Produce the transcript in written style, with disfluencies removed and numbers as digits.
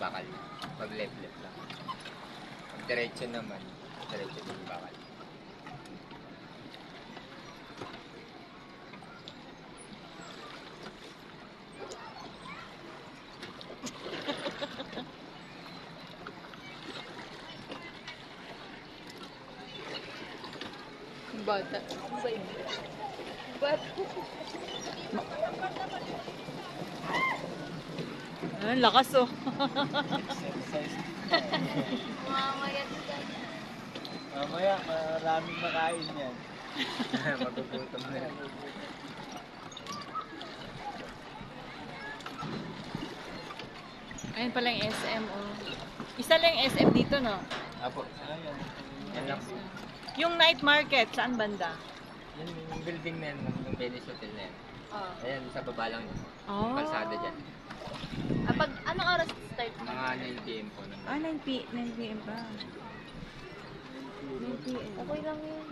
bakal. Pag left lang. Pag diretso naman, diretso din yung bakal. Bata. Bata. Lakas oh. Exercise. Mamaya dyan. Mamaya, maraming makain yan. Magugutom na rin. Ayun pala yung SM oh. Isa lang yung SM dito no? Apo, Ayan. yan lang po. Yung night market, saan banda? Yung building na yan, yung Venice Hotel na yan. Oh. Ayan, sa baba lang yun. Oh. Kalsada dyan. Pag anong oras start? Mga 9 PM po. 9 p.m. pa. 9 p.m. Okay lang yun.